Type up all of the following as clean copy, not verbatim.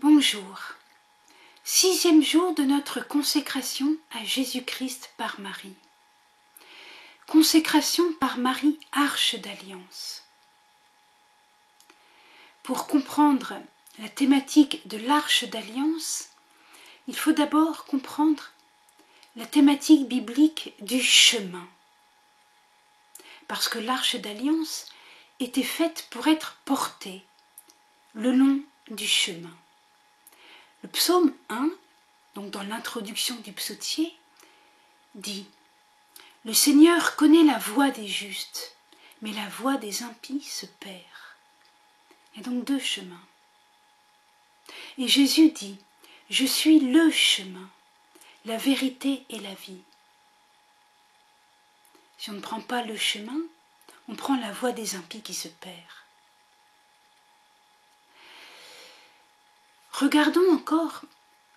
Bonjour. 6e jour de notre consécration à Jésus-Christ par Marie. Consécration par Marie, arche d'alliance. Pour comprendre la thématique de l'arche d'alliance, il faut d'abord comprendre la thématique biblique du chemin. Parce que l'arche d'alliance était faite pour être portée le long du chemin. Le psaume 1, donc dans l'introduction du psautier, dit « Le Seigneur connaît la voie des justes, mais la voie des impies se perd. » Il y a donc 2 chemins. Et Jésus dit « Je suis le chemin, la vérité et la vie. » Si on ne prend pas le chemin, on prend la voie des impies qui se perd. Regardons encore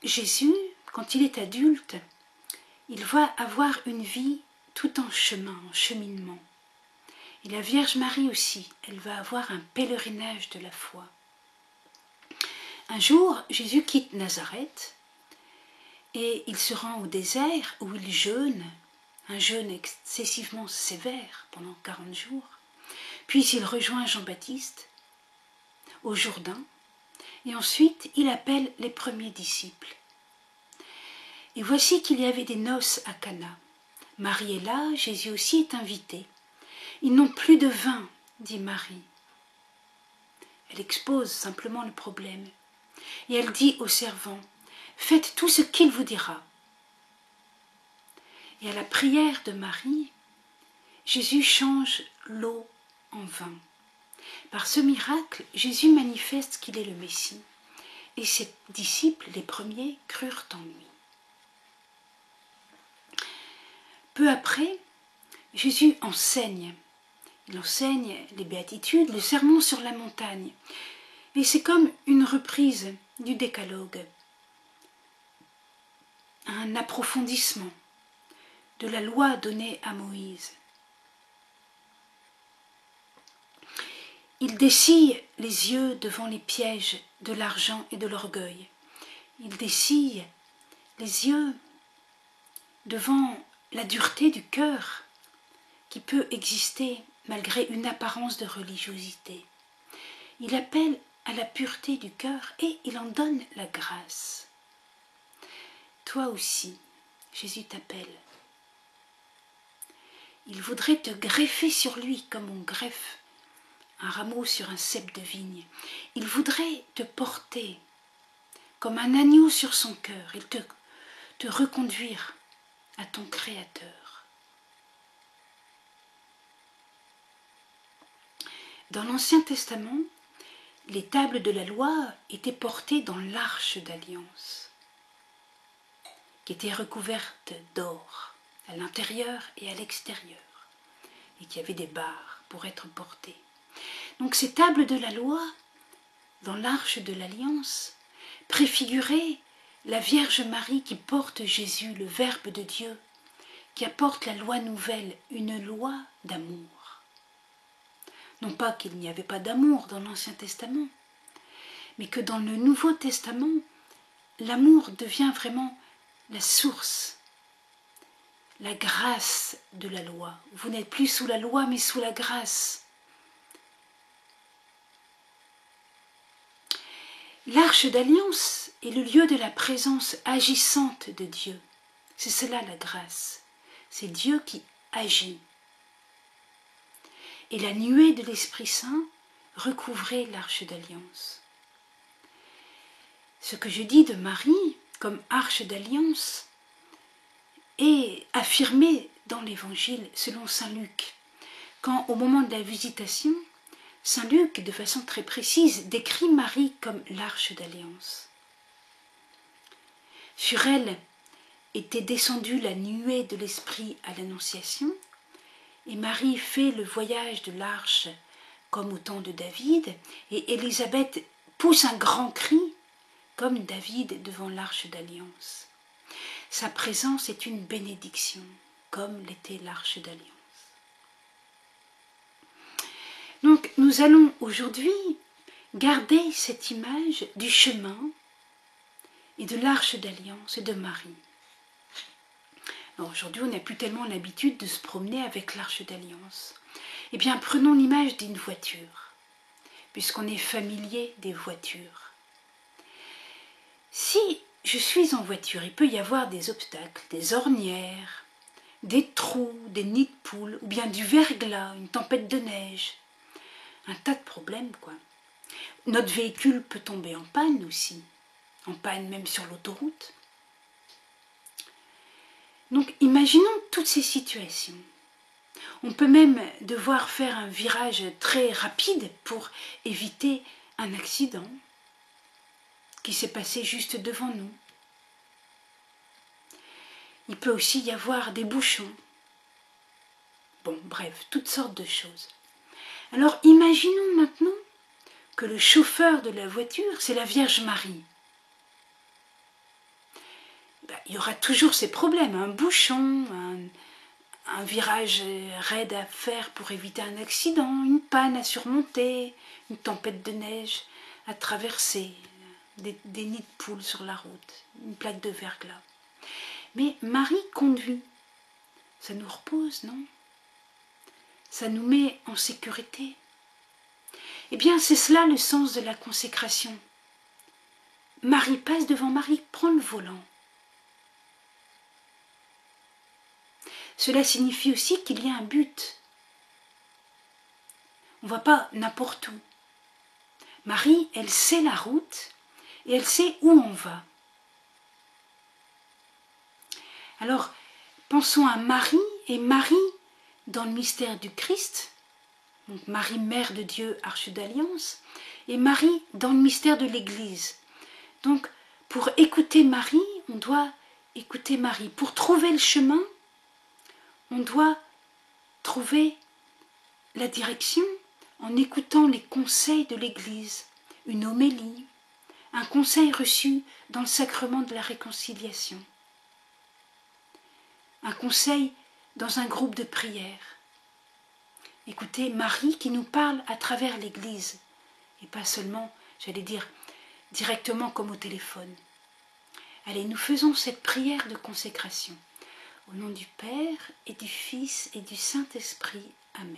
Jésus, quand il est adulte, il va avoir une vie tout en chemin, en cheminement. Et la Vierge Marie aussi, elle va avoir un pèlerinage de la foi. Un jour, Jésus quitte Nazareth et il se rend au désert où il jeûne, un jeûne excessivement sévère pendant 40 jours. Puis il rejoint Jean-Baptiste au Jourdain et ensuite il appelle les premiers disciples. Et voici qu'il y avait des noces à Cana. Marie est là, Jésus aussi est invité. Ils n'ont plus de vin, dit Marie. Elle expose simplement le problème. Et elle dit aux servants, faites tout ce qu'il vous dira. Et à la prière de Marie, Jésus change l'eau en vin. Par ce miracle, Jésus manifeste qu'il est le Messie. Et ses disciples, les premiers, crurent en lui. Peu après, Jésus enseigne. Il enseigne les béatitudes, le sermon sur la montagne. Et c'est comme une reprise du décalogue, un approfondissement de la loi donnée à Moïse. Il dessille les yeux devant les pièges de l'argent et de l'orgueil. Il dessille les yeux devant la dureté du cœur qui peut exister malgré une apparence de religiosité. Il appelle à la pureté du cœur et il en donne la grâce. Toi aussi, Jésus t'appelle. Il voudrait te greffer sur lui comme on greffe un rameau sur un cep de vigne. Il voudrait te porter comme un agneau sur son cœur et te reconduire à ton Créateur. Dans l'Ancien Testament, les tables de la loi étaient portées dans l'arche d'alliance, qui était recouverte d'or à l'intérieur et à l'extérieur, et qui avait des barres pour être portées. Donc ces tables de la loi, dans l'arche de l'alliance, préfiguraient la Vierge Marie qui porte Jésus, le Verbe de Dieu, qui apporte la loi nouvelle, une loi d'amour. Non pas qu'il n'y avait pas d'amour dans l'Ancien Testament, mais que dans le Nouveau Testament, l'amour devient vraiment la source, la grâce de la loi. Vous n'êtes plus sous la loi, mais sous la grâce. L'arche d'alliance est le lieu de la présence agissante de Dieu. C'est cela la grâce. C'est Dieu qui agit. Et la nuée de l'Esprit Saint recouvrait l'arche d'alliance. Ce que je dis de Marie comme arche d'alliance est affirmé dans l'Évangile selon saint Luc, quand au moment de la visitation, saint Luc, de façon très précise, décrit Marie comme l'arche d'alliance. Sur elle était descendue la nuée de l'Esprit à l'Annonciation, et Marie fait le voyage de l'arche comme au temps de David, et Élisabeth pousse un grand cri, comme David devant l'arche d'alliance. Sa présence est une bénédiction, comme l'était l'arche d'alliance. Donc nous allons aujourd'hui garder cette image du chemin et de l'Arche d'Alliance et de Marie. Alors aujourd'hui, on n'a plus tellement l'habitude de se promener avec l'Arche d'Alliance. Eh bien, prenons l'image d'une voiture, puisqu'on est familier des voitures. Si je suis en voiture, il peut y avoir des obstacles, des ornières, des trous, des nids de poules, ou bien du verglas, une tempête de neige. Un tas de problèmes, quoi. Notre véhicule peut tomber en panne aussi, en panne même sur l'autoroute. Donc imaginons toutes ces situations. On peut même devoir faire un virage très rapide pour éviter un accident qui s'est passé juste devant nous. Il peut aussi y avoir des bouchons. Bon, bref, toutes sortes de choses. Alors imaginons maintenant que le chauffeur de la voiture, c'est la Vierge Marie. Il y aura toujours ces problèmes, un bouchon, un virage raide à faire pour éviter un accident, une panne à surmonter, une tempête de neige à traverser, des nids de poules sur la route, une plaque de verglas. Mais Marie conduit. Ça nous repose, non? Ça nous met en sécurité. Eh bien, c'est cela le sens de la consécration. Marie passe devant Marie, prend le volant. Cela signifie aussi qu'il y a un but. On ne va pas n'importe où. Marie, elle sait la route et elle sait où on va. Alors, pensons à Marie, et Marie, dans le mystère du Christ, donc Marie, Mère de Dieu, Arche d'Alliance, et Marie dans le mystère de l'Église. Donc, pour écouter Marie, on doit écouter Marie. Pour trouver le chemin, on doit trouver la direction en écoutant les conseils de l'Église, une homélie, un conseil reçu dans le sacrement de la réconciliation, un conseil dans un groupe de prière. Écoutez Marie qui nous parle à travers l'Église, et pas seulement, j'allais dire, directement comme au téléphone. Allez, nous faisons cette prière de consécration. Au nom du Père et du Fils et du Saint-Esprit. Amen.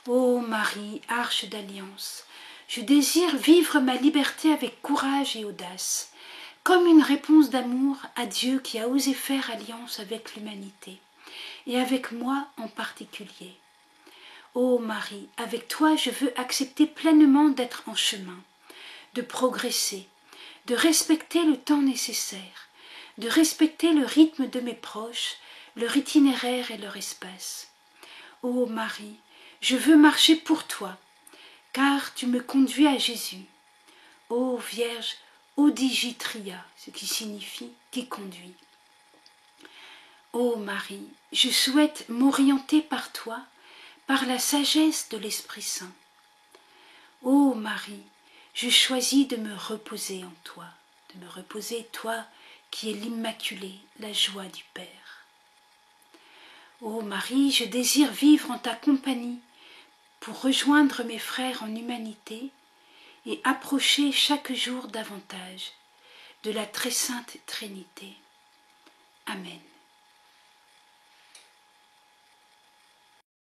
Ô Marie, Arche d'Alliance, je désire vivre ma liberté avec courage et audace, comme une réponse d'amour à Dieu qui a osé faire alliance avec l'humanité, et avec moi en particulier. Ô Marie, avec toi je veux accepter pleinement d'être en chemin, de progresser, de respecter le temps nécessaire, de respecter le rythme de mes proches, leur itinéraire et leur espace. Ô Marie, je veux marcher pour toi, car tu me conduis à Jésus. Ô Vierge Odigitria, ce qui signifie qui conduit. Ô Marie, je souhaite m'orienter par toi, par la sagesse de l'Esprit Saint. Ô Marie, je choisis de me reposer en toi, de me reposer, toi qui es l'Immaculée, la joie du Père. Ô Marie, je désire vivre en ta compagnie pour rejoindre mes frères en humanité et approcher chaque jour davantage de la très sainte Trinité. Amen.